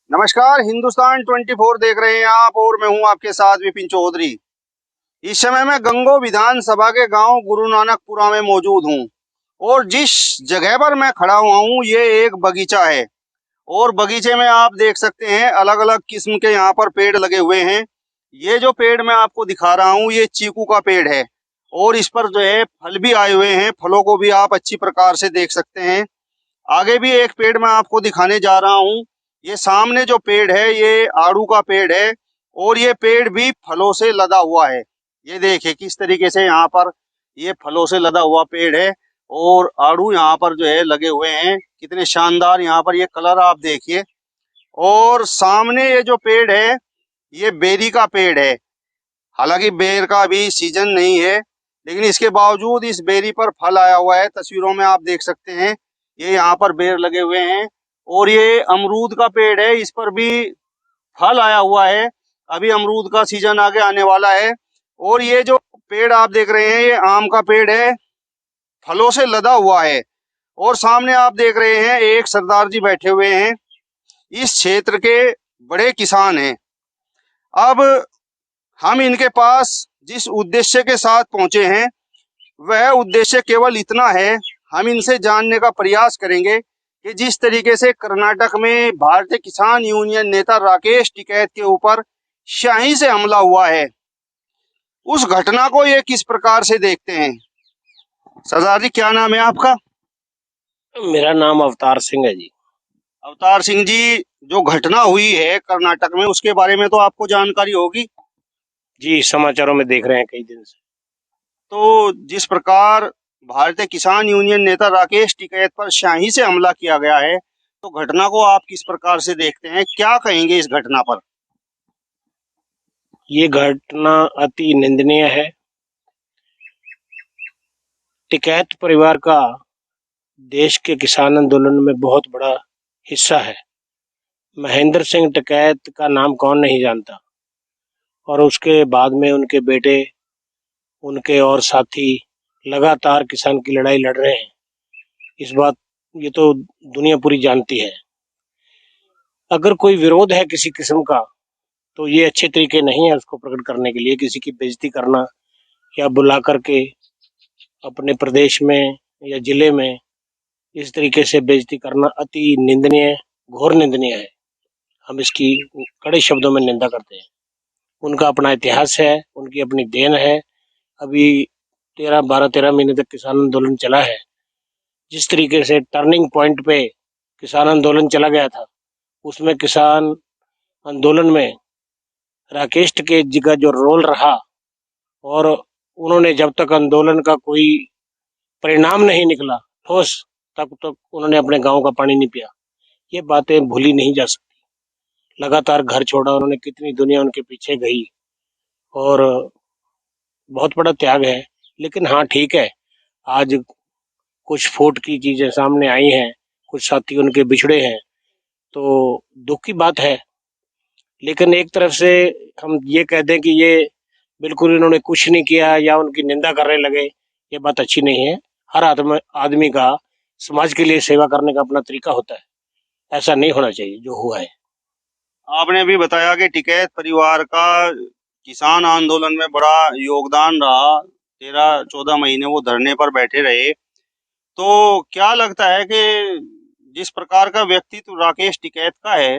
नमस्कार। हिंदुस्तान 24 देख रहे हैं आप और मैं हूं आपके साथ विपिन चौधरी। इस समय मैं गंगो विधानसभा के गांव गुरु नानकपुरा में मौजूद हूं और जिस जगह पर मैं खड़ा हुआ हूं ये एक बगीचा है और बगीचे में आप देख सकते हैं अलग अलग किस्म के यहाँ पर पेड़ लगे हुए हैं। ये जो पेड़ मैं आपको दिखा रहा हूँ ये चीकू का पेड़ है और इस पर जो है फल भी आए हुए हैं। फलों को भी आप अच्छी प्रकार से देख सकते हैं। आगे भी एक पेड़ मैं आपको दिखाने जा रहा हूँ। ये सामने जो पेड़ है ये आड़ू का पेड़ है और ये पेड़ भी फलों से लदा हुआ है। ये देखिए किस तरीके से यहाँ पर ये फलों से लदा हुआ पेड़ है और आड़ू यहाँ पर जो है लगे हुए हैं। कितने शानदार यहाँ पर ये कलर आप देखिए। और सामने ये जो पेड़ है ये बेरी का पेड़ है। हालांकि बेर का अभी सीजन नहीं है लेकिन इसके बावजूद इस बेरी पर फल आया हुआ है। तस्वीरों में आप देख सकते हैं ये यहाँ पर बेर लगे हुए हैं। और ये अमरूद का पेड़ है, इस पर भी फल आया हुआ है। अभी अमरूद का सीजन आगे आने वाला है। और ये जो पेड़ आप देख रहे हैं ये आम का पेड़ है, फलों से लदा हुआ है। और सामने आप देख रहे हैं एक सरदार जी बैठे हुए हैं, इस क्षेत्र के बड़े किसान हैं। अब हम इनके पास जिस उद्देश्य के साथ पहुंचे हैं वह उद्देश्य केवल इतना है, हम इनसे जानने का प्रयास करेंगे कि जिस तरीके से कर्नाटक में भारतीय किसान यूनियन नेता राकेश टिकैत के ऊपर शाही से हमला हुआ है उस घटना को ये किस प्रकार से देखते हैं। सरदार जी क्या नाम है आपका? मेरा नाम अवतार सिंह है जी। अवतार सिंह जी, जो घटना हुई है कर्नाटक में उसके बारे में तो आपको जानकारी होगी। जी, समाचारों में देख रहे हैं कई दिन से। तो जिस प्रकार भारतीय किसान यूनियन नेता राकेश टिकैत पर शाही से हमला किया गया है तो घटना को आप किस प्रकार से देखते हैं, क्या कहेंगे इस घटना पर? ये घटना अति निंदनीय है। टिकैत परिवार का देश के किसान आंदोलन में बहुत बड़ा हिस्सा है। महेंद्र सिंह टिकैत का नाम कौन नहीं जानता। और उसके बाद में उनके बेटे, उनके और साथी लगातार किसान की लड़ाई लड़ रहे हैं। इस बात ये तो दुनिया पूरी जानती है। अगर कोई विरोध है किसी किस्म का तो ये अच्छे तरीके नहीं है उसको प्रकट करने के लिए। किसी की बेइज्जती करना या बुला करके अपने प्रदेश में या जिले में इस तरीके से बेइज्जती करना अति निंदनीय, घोर निंदनीय है। हम इसकी कड़े शब्दों में निंदा करते हैं। उनका अपना इतिहास है, उनकी अपनी देन है। अभी 13 महीने तक किसान आंदोलन चला है। जिस तरीके से टर्निंग पॉइंट पे किसान आंदोलन चला गया था उसमें किसान आंदोलन में राकेश टिकैत जी का जो रोल रहा और उन्होंने जब तक आंदोलन का कोई परिणाम नहीं निकला ठोस, तब तक उन्होंने अपने गांव का पानी नहीं पिया। ये बातें भूली नहीं जा सकती। लगातार घर छोड़ा उन्होंने, कितनी दुनिया उनके पीछे गई और बहुत बड़ा त्याग है। लेकिन हाँ ठीक है, आज कुछ फूट की चीजें सामने आई हैं, कुछ साथी उनके बिछड़े हैं तो दुख की बात है। लेकिन एक तरफ से हम ये कह दें कि ये बिल्कुल इन्होंने कुछ नहीं किया या उनकी निंदा करने लगे, ये बात अच्छी नहीं है। हर आदमी का समाज के लिए सेवा करने का अपना तरीका होता है। ऐसा नहीं होना चाहिए जो हुआ है। आपने भी बताया कि टिकैत परिवार का किसान आंदोलन में बड़ा योगदान रहा। 13-14 महीने वो धरने पर बैठे रहे। तो क्या लगता है कि जिस प्रकार का व्यक्तित्व राकेश टिकैत का है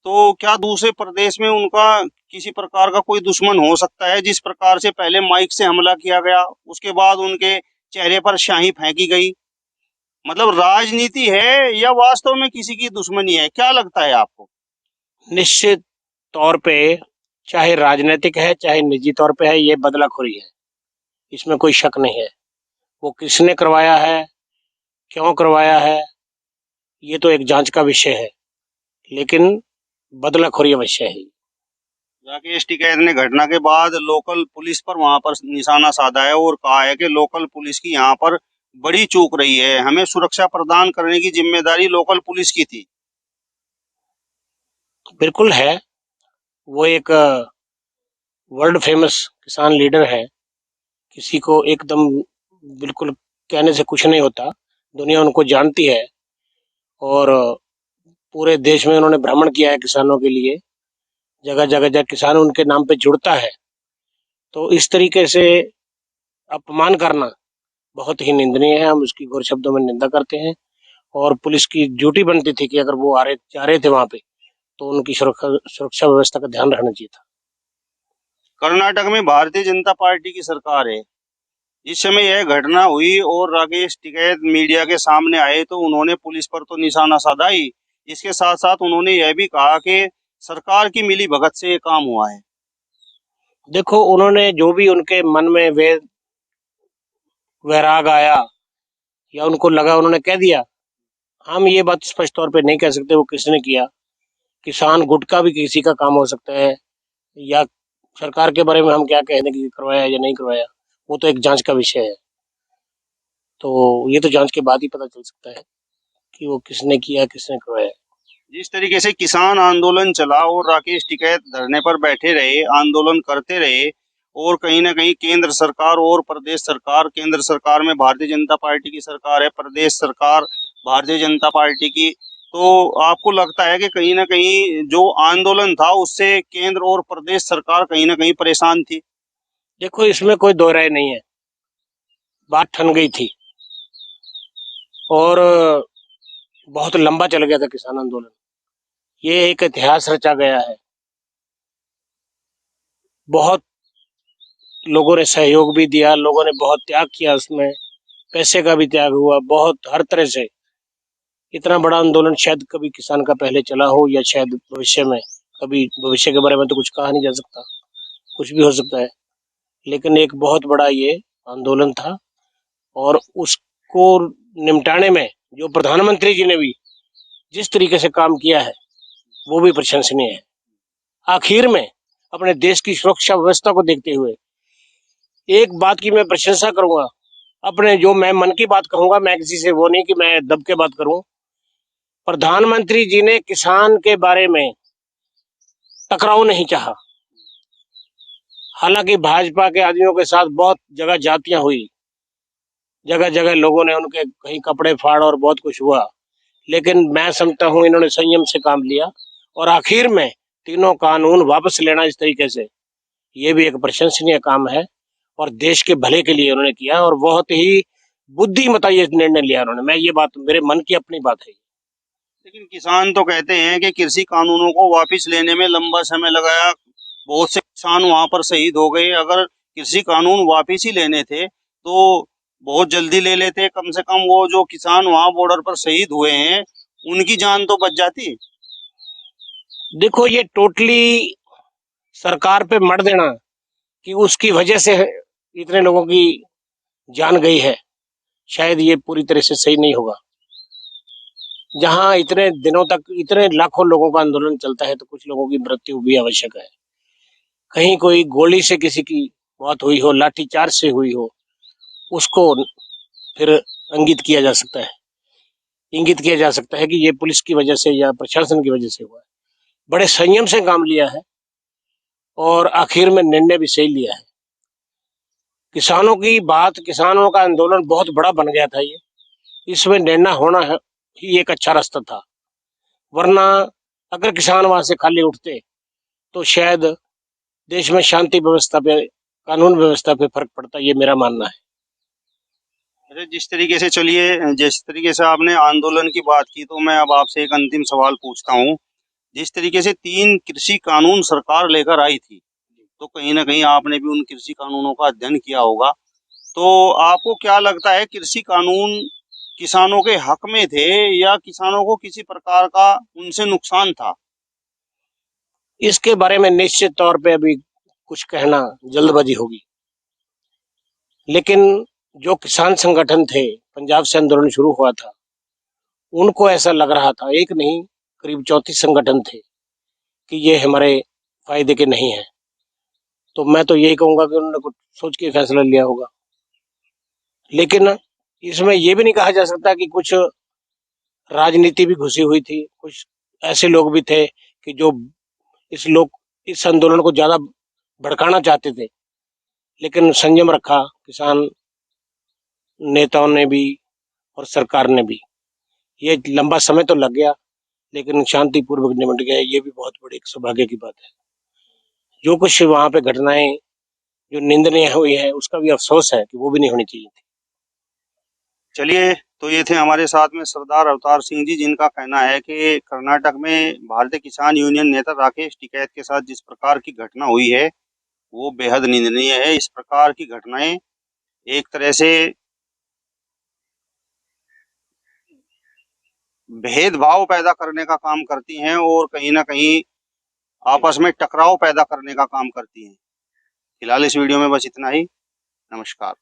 तो क्या दूसरे प्रदेश में उनका किसी प्रकार का कोई दुश्मन हो सकता है? जिस प्रकार से पहले माइक से हमला किया गया उसके बाद उनके चेहरे पर स्याही फेंकी गई, मतलब राजनीति है या वास्तव में किसी की दुश्मनी है, क्या लगता है आपको? निश्चित तौर पे चाहे राजनीतिक है चाहे निजी तौर पे है, ये बदलाखोरी है, इसमें कोई शक नहीं है। वो किसने करवाया है, क्यों करवाया है, ये तो एक जांच का विषय है, लेकिन बदलाखोरी अवश्य है। राकेश टिकैत ने घटना के बाद लोकल पुलिस पर वहां पर निशाना साधा है और कहा है कि लोकल पुलिस की यहाँ पर बड़ी चूक रही है, हमें सुरक्षा प्रदान करने की जिम्मेदारी लोकल पुलिस की थी। बिल्कुल है। वो एक वर्ल्ड फेमस किसान लीडर है। किसी को एकदम बिल्कुल कहने से कुछ नहीं होता, दुनिया उनको जानती है। और पूरे देश में उन्होंने भ्रमण किया है किसानों के लिए, जगह जगह जगह किसान उनके नाम पे जुड़ता है। तो इस तरीके से अपमान करना बहुत ही निंदनीय है, हम उसकी घोर शब्दों में निंदा करते हैं। और पुलिस की ड्यूटी बनती थी कि अगर वो जा रहे थे वहां पे, तो उनकी सुरक्षा व्यवस्था का ध्यान रखना चाहिए था। कर्नाटक में भारतीय जनता पार्टी की सरकार है। इस समय यह घटना हुई और राकेश टिकैत मीडिया के सामने आए तो उन्होंने पुलिस पर तो निशाना साधा ही, इसके साथ साथ उन्होंने यह भी कहा कि सरकार की मिली भगत से ये काम हुआ है। देखो, उन्होंने जो भी उनके मन में वैराग आया या उनको लगा, उन्होंने कह दिया। हम ये बात स्पष्ट तौर पे नहीं कह सकते वो किसने किया। किसान गुट का भी किसी का काम हो सकता है, या सरकार के बारे में हम क्या कह दें कि करवाया या नहीं करवाया, वो तो एक जांच का विषय है। तो ये तो जांच के बाद ही पता चल सकता है कि वो किसने किया, किसने करवाया। जिस तरीके से किसान आंदोलन चला और राकेश टिकैत धरने पर बैठे रहे, आंदोलन करते रहे, और कहीं ना कहीं केंद्र सरकार और प्रदेश सरकार, केंद्र सरकार में भारतीय जनता पार्टी की सरकार है, प्रदेश सरकार भारतीय जनता पार्टी की, तो आपको लगता है कि कहीं ना कहीं जो आंदोलन था उससे केंद्र और प्रदेश सरकार कहीं ना कहीं परेशान थी? देखो, इसमें कोई दो राय नहीं है, बात ठन गई थी और बहुत लंबा चल गया था किसान आंदोलन। ये एक इतिहास रचा गया है। बहुत लोगों ने सहयोग भी दिया, लोगों ने बहुत त्याग किया, उसमें पैसे का भी त्याग हुआ, बहुत हर तरह से। इतना बड़ा आंदोलन शायद कभी किसान का पहले चला हो, या शायद भविष्य में कभी। भविष्य के बारे में तो कुछ कहा नहीं जा सकता, कुछ भी हो सकता है, लेकिन एक बहुत बड़ा ये आंदोलन था। और उसको निपटाने में जो प्रधानमंत्री जी ने भी जिस तरीके से काम किया है वो भी प्रशंसनीय है। आखिर में अपने देश की सुरक्षा व्यवस्था को देखते हुए एक बात की मैं प्रशंसा करूंगा, अपने जो मैं मन की बात कहूंगा, मैं किसी से वो नहीं कि मैं दब के बात करूं। प्रधानमंत्री जी ने किसान के बारे में टकराव नहीं चाहा। हालांकि भाजपा के आदमियों के साथ बहुत जगह जातियां हुई, जगह जगह लोगों ने उनके कहीं कपड़े फाड़ और बहुत कुछ हुआ, लेकिन मैं समझता हूं इन्होंने संयम से काम लिया और आखिर में तीनों कानून वापस लेना इस तरीके से, ये भी एक प्रशंसनीय काम है और देश के भले के लिए उन्होंने किया और बहुत ही बुद्धिमता ये निर्णय लिया उन्होंने। मैं ये बात मेरे मन की अपनी बात है। लेकिन किसान तो कहते हैं कि कृषि कानूनों को वापस लेने में लंबा समय लगाया, बहुत से किसान वहां पर शहीद हो गए। अगर कृषि कानून वापस ही लेने थे तो बहुत जल्दी ले लेते, कम से कम वो जो किसान वहां बॉर्डर पर शहीद हुए हैं उनकी जान तो बच जाती। देखो, ये टोटली सरकार पे मत देना कि उसकी वजह से इतने लोगों की जान गई है, शायद ये पूरी तरह से सही नहीं होगा। जहां इतने दिनों तक इतने लाखों लोगों का आंदोलन चलता है तो कुछ लोगों की मृत्यु भी आवश्यक है। कहीं कोई गोली से किसी की मौत हुई हो, लाठीचार्ज से हुई हो, उसको फिर इंगित किया जा सकता है कि ये पुलिस की वजह से या प्रशासन की वजह से हुआ है। बड़े संयम से काम लिया है और आखिर में निर्णय भी सही लिया है। किसानों की बात, किसानों का आंदोलन बहुत बड़ा बन गया था ये, इसमें निर्णय होना है ही एक अच्छा रास्ता था। वरना अगर किसान वहां से खाली उठते तो शायद देश में शांति व्यवस्था पे, कानून व्यवस्था पे फर्क पड़ता, ये मेरा मानना है। अरे जिस तरीके से, चलिए, जिस तरीके से आपने आंदोलन की बात की तो मैं अब आपसे एक अंतिम सवाल पूछता हूँ। जिस तरीके से 3 कृषि कानून सरकार लेकर आई थी, तो कहीं ना कहीं आपने भी उन कृषि कानूनों का अध्ययन किया होगा, तो आपको क्या लगता है कृषि कानून किसानों के हक में थे या किसानों को किसी प्रकार का उनसे नुकसान था? इसके बारे में निश्चित तौर पे अभी कुछ कहना जल्दबाजी होगी, लेकिन जो किसान संगठन थे, पंजाब से आंदोलन शुरू हुआ था, उनको ऐसा लग रहा था, एक नहीं करीब 34 संगठन थे, कि ये हमारे फायदे के नहीं है। तो मैं तो यही कहूंगा कि उन्होंने कुछ सोच के फैसला लिया होगा। लेकिन इसमें यह भी नहीं कहा जा सकता कि कुछ राजनीति भी घुसी हुई थी, कुछ ऐसे लोग भी थे कि जो इस आंदोलन को ज्यादा भड़काना चाहते थे। लेकिन संयम रखा किसान नेताओं ने भी और सरकार ने भी। ये लंबा समय तो लग गया, लेकिन शांतिपूर्वक निपट गए, ये भी बहुत बड़ी एक सौभाग्य की बात है। जो कुछ वहां पे घटनाएं जो निंदनीय हुई है, उसका भी अफसोस है कि वो भी नहीं होनी चाहिए थी। चलिए, तो ये थे हमारे साथ में सरदार अवतार सिंह जी, जिनका कहना है कि कर्नाटक में भारतीय किसान यूनियन नेता राकेश टिकैत के साथ जिस प्रकार की घटना हुई है वो बेहद निंदनीय है। इस प्रकार की घटनाएं एक तरह से भेदभाव पैदा करने का काम करती हैं और कहीं ना कहीं आपस में टकराव पैदा करने का काम करती हैं। फिलहाल इस वीडियो में बस इतना ही। नमस्कार।